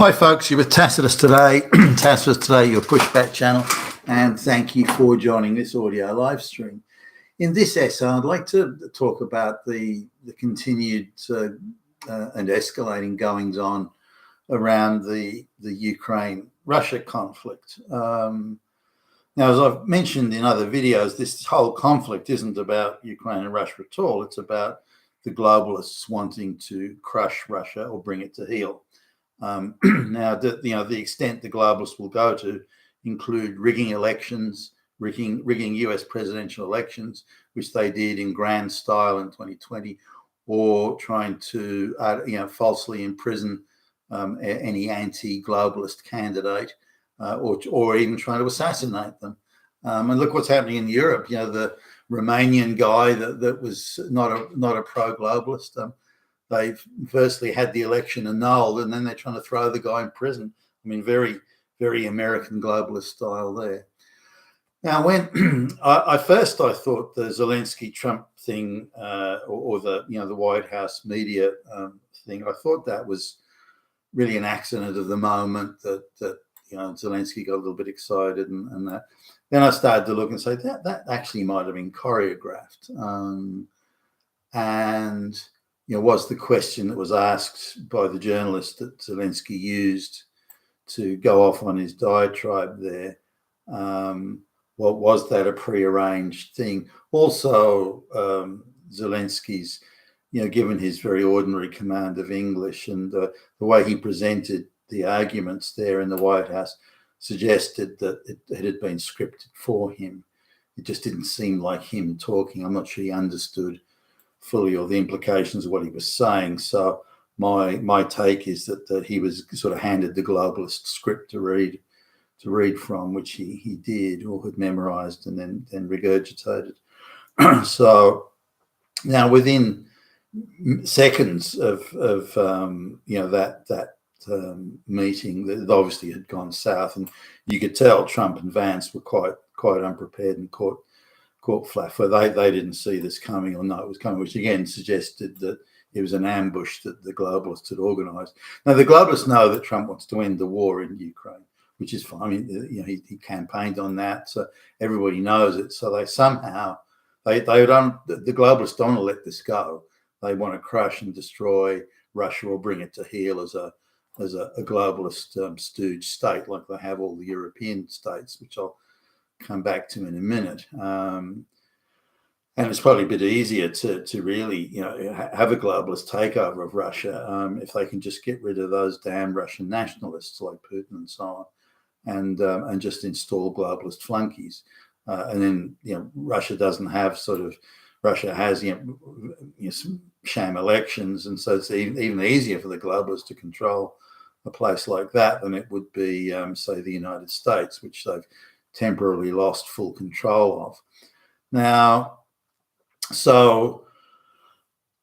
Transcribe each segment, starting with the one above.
Hi folks, you're with Tacitus today, Tacitus today, your pushback channel, and thank you for joining this audio live stream. In this essay, I'd like to talk about the continued and escalating goings on around the Ukraine-Russia conflict. Now, as I've mentioned in other videos, this whole conflict isn't about Ukraine and Russia at all. It's about the globalists wanting to crush Russia or bring it to heel. Now, the extent the globalists will go to include rigging elections, rigging US presidential elections, which they did in grand style in 2020, or trying to falsely imprison any anti-globalist candidate, or even trying to assassinate them. And look what's happening in Europe. The Romanian guy that was not a pro-globalist. They've firstly had the election annulled, and then they're trying to throw the guy in prison. I mean, very, very American globalist style there. Now, when I thought the Zelensky-Trump thing, or the White House media thing, I thought that was really an accident of the moment that Zelensky got a little bit excited and that. Then I started to look and say that actually might have been choreographed, and was the question that was asked by the journalist that Zelensky used to go off on his diatribe there. What was that a prearranged thing? Also, Zelensky's, given his very ordinary command of English and the way he presented the arguments there in the White House suggested that it had been scripted for him. It just didn't seem like him talking. I'm not sure he understood fully all the implications of what he was saying. So my take is that he was sort of handed the globalist script to read from, which he did or had memorized and then regurgitated. So now within seconds of that meeting, that obviously had gone south, and you could tell Trump and Vance were quite unprepared and caught flat-footed. They didn't see this coming or know it was coming, which again suggested that it was an ambush that the globalists had organized. Now, the globalists know that Trump wants to end the war in Ukraine, which is fine. I mean, he campaigned on that, so everybody knows it. So the globalists don't want to let this go. They want to crush and destroy Russia or bring it to heel as a globalist stooge state, like they have all the European states, which I'll come back to in a minute. And it's probably a bit easier to really have a globalist takeover of Russia if they can just get rid of those damn Russian nationalists like Putin and so on, and just install globalist flunkies. And then Russia doesn't have Russia has some sham elections, and so it's even easier for the globalists to control a place like that than it would be, say, the United States, which they've temporarily lost full control of. Now, so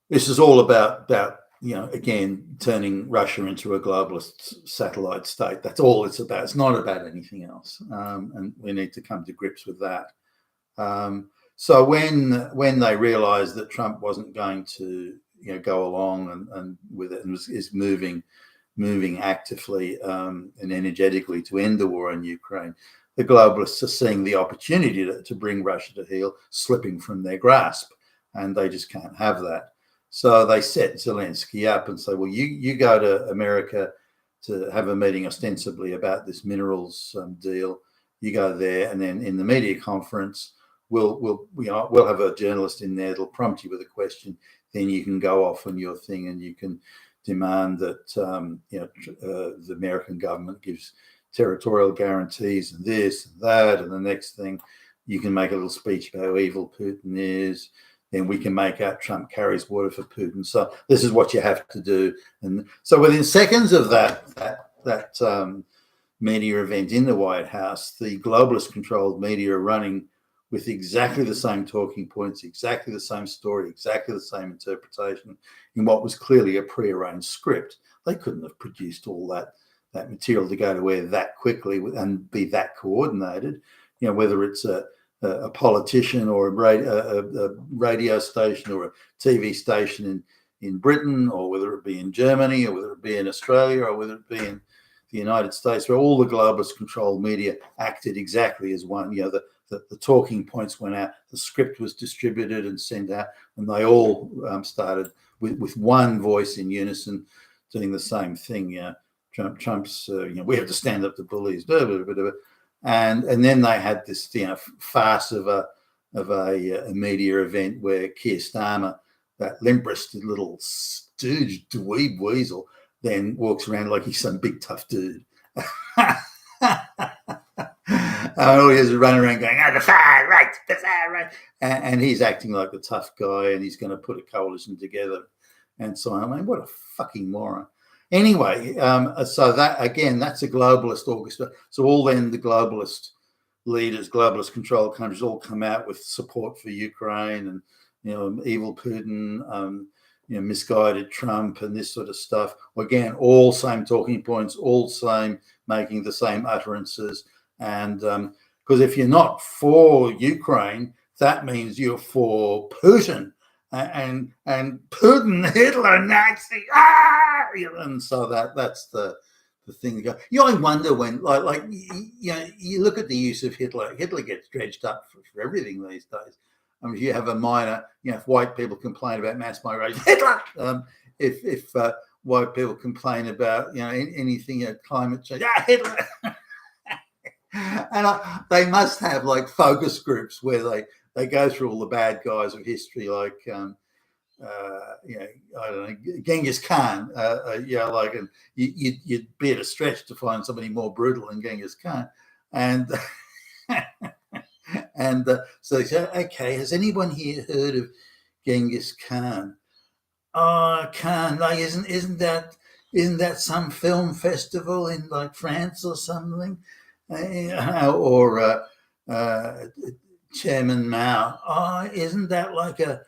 this is all about again, turning Russia into a globalist satellite state. That's all it's about. It's not about anything else, and we need to come to grips with that. So when they realised that Trump wasn't going to go along and with it and is moving actively and energetically to end the war in Ukraine, the globalists are seeing the opportunity to bring Russia to heel slipping from their grasp, and they just can't have that. So they set Zelensky up and say, well, you go to America to have a meeting ostensibly about this minerals deal. You go there, and then in the media conference, we'll have a journalist in there that'll prompt you with a question. Then you can go off on your thing, and you can demand that the American government gives territorial guarantees and this and that, and the next thing you can make a little speech about how evil Putin is. Then we can make out Trump carries water for Putin. So this is what you have to do. And so within seconds of that media event in the White House, the globalist-controlled media are running with exactly the same talking points, exactly the same story, exactly the same interpretation in what was clearly a prearranged script. They couldn't have produced all that material to go to air that quickly and be that coordinated. Whether it's a politician or a radio station or a TV station in Britain, or whether it be in Germany, or whether it be in Australia, or whether it be the United States, where all the globalist controlled media acted exactly as one. The talking points went out, the script was distributed and sent out, and they all started with one voice in unison, doing the same thing. Trump's, we have to stand up to bullies, blah, blah, blah, blah. And then they had this, farce of a media event where Keir Starmer, that limp-wristed little stooge dweeb weasel, then walks around like he's some big tough dude. All he is run around going, the far right, the far right. And he's acting like the tough guy, and he's going to put a coalition together and so on. I mean, what a fucking moron. Anyway, so that, again, that's a globalist orchestra. So all then the globalist leaders, globalist controlled countries all come out with support for Ukraine and, evil Putin, misguided Trump and this sort of stuff. Again, all same talking points, all same, making the same utterances. And because if you're not for Ukraine, that means you're for Putin and Putin, Hitler, Nazi, and so that's the thing. I wonder when, you look at the use of Hitler. Hitler gets dredged up for everything these days. I mean, if you have a minor, if white people complain about mass migration, Hitler. If white people complain about, anything, climate change, Hitler. And they must have like focus groups where they go through all the bad guys of history, like I don't know, Genghis Khan. And you'd be at a stretch to find somebody more brutal than Genghis Khan, and so they say, okay, has anyone here heard of Genghis Khan? Oh, Khan, like isn't that some film festival in like France or something? Or Chairman Mao. Oh, isn't that like a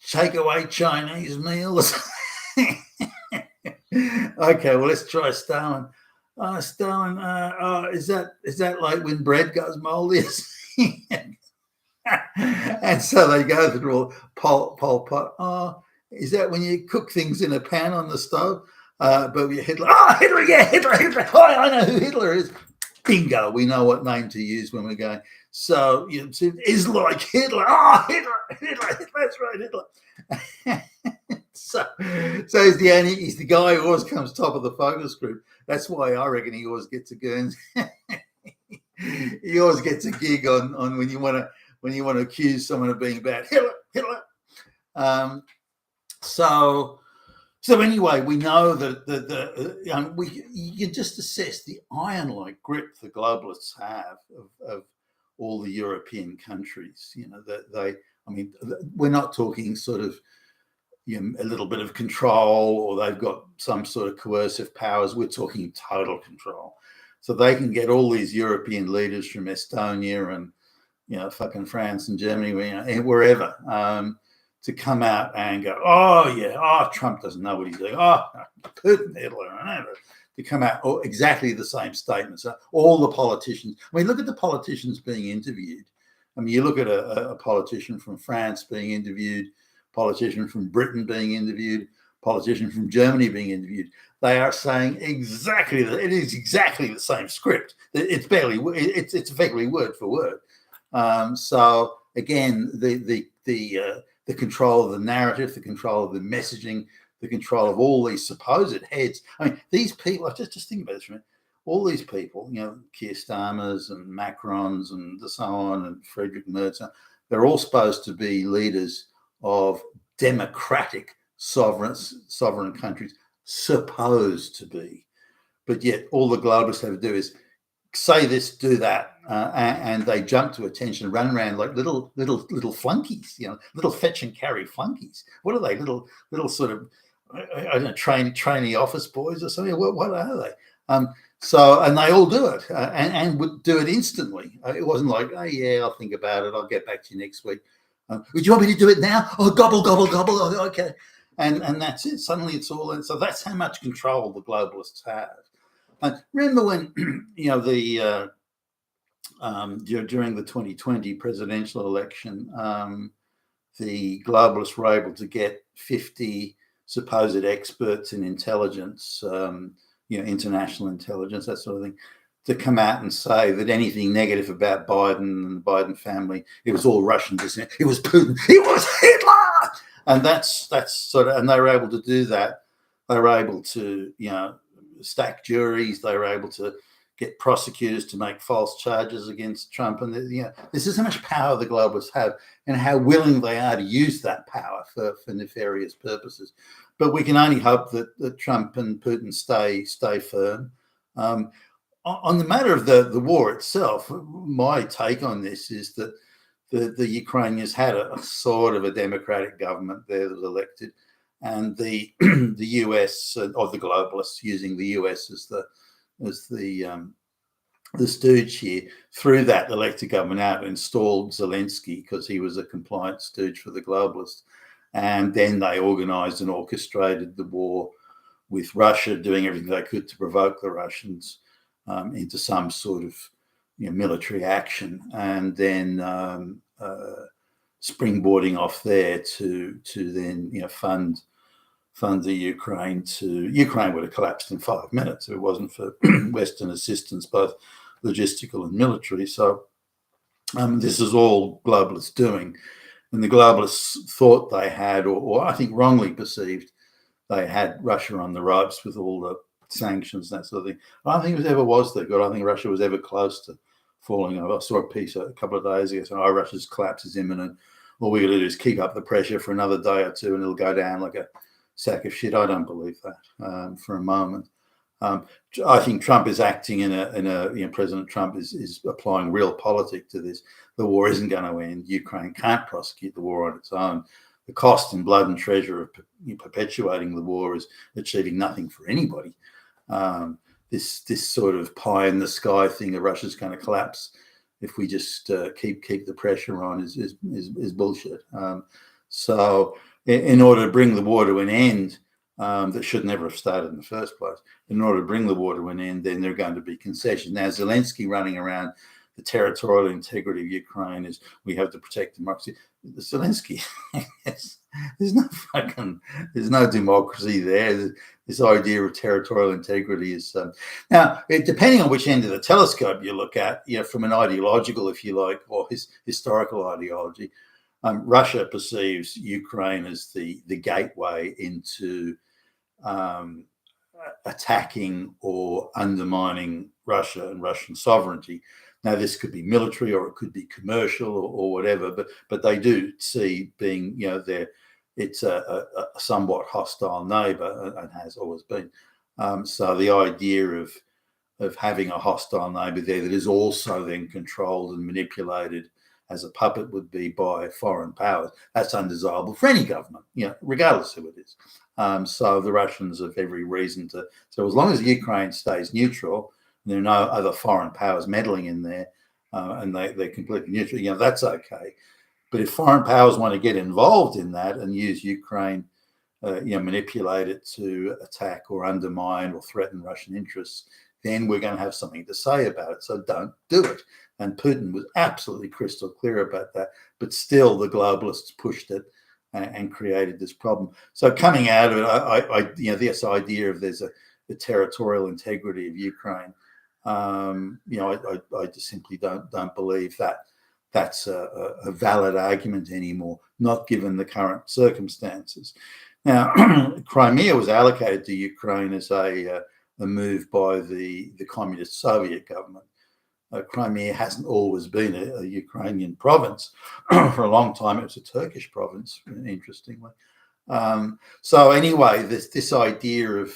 takeaway Chinese meal or something? Okay, well, let's try Stalin. Stalin. Is that like when bread goes moldy? And so they go through all Pol Pot. Oh, is that when you cook things in a pan on the stove? But Hitler. Oh, Hitler, yeah, Hitler. Oh, I know who Hitler is. Bingo, we know what name to use when we're going. So is like Hitler. Oh, Hitler, that's right, Hitler. so he's the guy who always comes top of the focus group. That's why I reckon he always gets a Guernsey. He always gets a gig on when you want to accuse someone of being bad. Hitler. So anyway, we know that you can just assess the iron-like grip the globalists have of all the European countries. We're not talking sort of a little bit of control or they've got some sort of coercive powers. We're talking total control. So they can get all these European leaders from Estonia and fucking France and Germany, wherever. To come out and go, Trump doesn't know what he's doing. Putin, Hitler, to come out exactly the same statements. All the politicians. I mean, look at the politicians being interviewed. I mean, you look at a politician from France being interviewed, politician from Britain being interviewed, politician from Germany being interviewed. They are saying it is exactly the same script. It's effectively word for word. So again, the control of the narrative, the control of the messaging, the control of all these supposed heads. I mean, these people, just think about this for a minute. All these people, Keir Starmers and Macrons and so on, and Friedrich Merz, they're all supposed to be leaders of democratic sovereign countries, supposed to be. But yet all the globalists have to do is say this, do that, and they jump to attention, run around like little flunkies, little fetch and carry flunkies. What are they? Little sort of, I don't know, trainee office boys or something. What are they? And they all do it and would do it instantly. It wasn't like, oh yeah, I'll think about it. I'll get back to you next week. Would you want me to do it now? Oh, gobble. Oh, okay. And that's it. Suddenly it's all in. So that's how much control the globalists have. Remember when, during the 2020 presidential election, the globalists were able to get 50 supposed experts in intelligence, international intelligence, that sort of thing, to come out and say that anything negative about Biden and the Biden family, it was all Russian descent, it was Putin, it was Hitler, and that's sort of, and they were able to do that. They were able to, stack juries. They were able to get prosecutors to make false charges against Trump. And this is how much power the globalists have, and how willing they are to use that power for nefarious purposes. But we can only hope that Trump and Putin stay firm. On the matter of the war itself, my take on this is that the Ukrainians had a sort of a democratic government there that was elected, and the the US, or the globalists, using the US as the stooge here, threw that elected government out and installed Zelensky because he was a compliant stooge for the globalists. And then they organized and orchestrated the war with Russia, doing everything they could to provoke the Russians into some sort of military action, and then springboarding off there to then fund the Ukraine. Ukraine would have collapsed in 5 minutes if it wasn't for Western assistance, both logistical and military. So this is all globalists doing, and the globalists thought they had, or I think wrongly perceived, they had Russia on the ropes with all the sanctions and that sort of thing. I don't think it ever was that good. I don't think Russia was ever close to falling over. I saw a piece a couple of days ago saying, Russia's collapse is imminent. All we got to do is keep up the pressure for another day or two and it'll go down like a sack of shit. I don't believe that for a moment. I think Trump is acting President Trump is applying real politics to this. The war isn't going to end. Ukraine can't prosecute the war on its own. The cost in blood and treasure of perpetuating the war is achieving nothing for anybody. This sort of pie in the sky thing of Russia's going to collapse if we just keep the pressure on is bullshit. So in order to bring the war to an end, that should never have started in the first place, in order to bring the war to an end, then there are going to be concessions. Now, Zelensky running around the territorial integrity of Ukraine is, we have to protect democracy. Zelensky, there's no democracy there. This idea of territorial integrity is now, depending on which end of the telescope you look at, from an ideological, if you like, or historical ideology, Russia perceives Ukraine as the gateway into attacking or undermining Russia and Russian sovereignty. Now, this could be military or it could be commercial or whatever, but they do see being, it's a somewhat hostile neighbour and has always been. So the idea of having a hostile neighbour there that is also then controlled and manipulated as a puppet would be by foreign powers, that's undesirable for any government, regardless of who it is. So the Russians have every reason to. So as long as Ukraine stays neutral, there are no other foreign powers meddling in there, and they're completely neutral, that's okay. But if foreign powers want to get involved in that and use Ukraine, manipulate it to attack or undermine or threaten Russian interests, then we're going to have something to say about it. So don't do it. And Putin was absolutely crystal clear about that. But still, the globalists pushed it and created this problem. So coming out of it, this idea of there's the territorial integrity of Ukraine, I just simply don't believe that that's a valid argument anymore, not given the current circumstances. Now, Crimea was allocated to Ukraine as a move by the communist Soviet government. Crimea hasn't always been a Ukrainian province. For a long time, it was a Turkish province, interestingly. So anyway, this idea of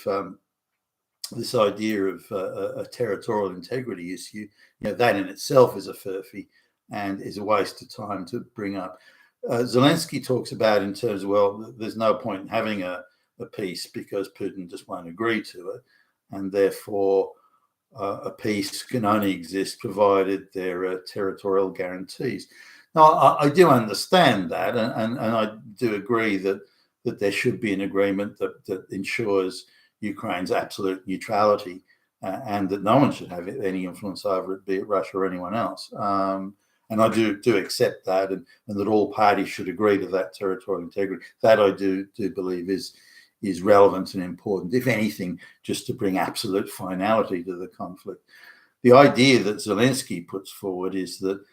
a territorial integrity issue, that in itself is a furphy and is a waste of time to bring up. Zelensky talks about in terms of, well, there's no point in having a peace because Putin just won't agree to it, and therefore a peace can only exist provided there are territorial guarantees. Now, I do understand that, and I do agree that there should be an agreement that ensures Ukraine's absolute neutrality and that no one should have any influence over it, be it Russia or anyone else. And I do accept that, and that all parties should agree to that territorial integrity. That I do believe is is relevant and important, if anything, just to bring absolute finality to the conflict. The idea that Zelensky puts forward is that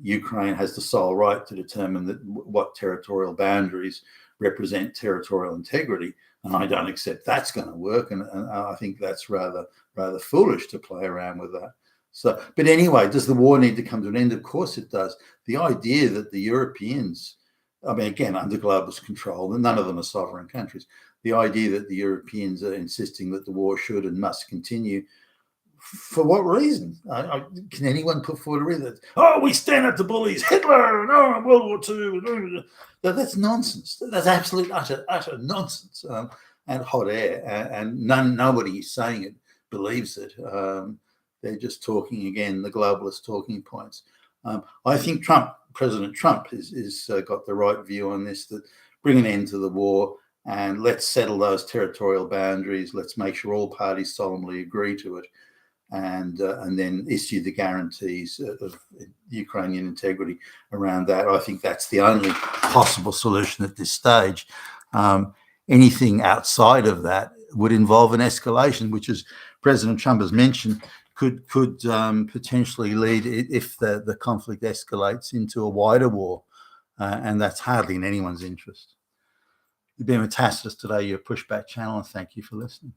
Ukraine has the sole right to determine what territorial boundaries represent territorial integrity, and I don't accept that's going to work, and I think that's rather foolish to play around with that. So, but anyway, does the war need to come to an end? Of course it does. The idea that the Europeans, I mean, again, under globalist control, and none of them are sovereign countries, the idea that the Europeans are insisting that the war should and must continue, for what reason? Can anyone put forward a reason? Oh, we stand up to bullies, Hitler, no, World War II. That's nonsense. That's absolute utter nonsense and hot air. And nobody saying it believes it. They're just talking again, the globalist talking points. I think President Trump is got the right view on this, that bring an end to the war and let's settle those territorial boundaries. Let's make sure all parties solemnly agree to it, and then issue the guarantees of Ukrainian integrity around that. I think that's the only possible solution at this stage. Anything outside of that would involve an escalation, which, as President Trump has mentioned, could potentially lead, if the conflict escalates, into a wider war, and that's hardly in anyone's interest. You've been with Tacitus today, your Pushback channel, and thank you for listening.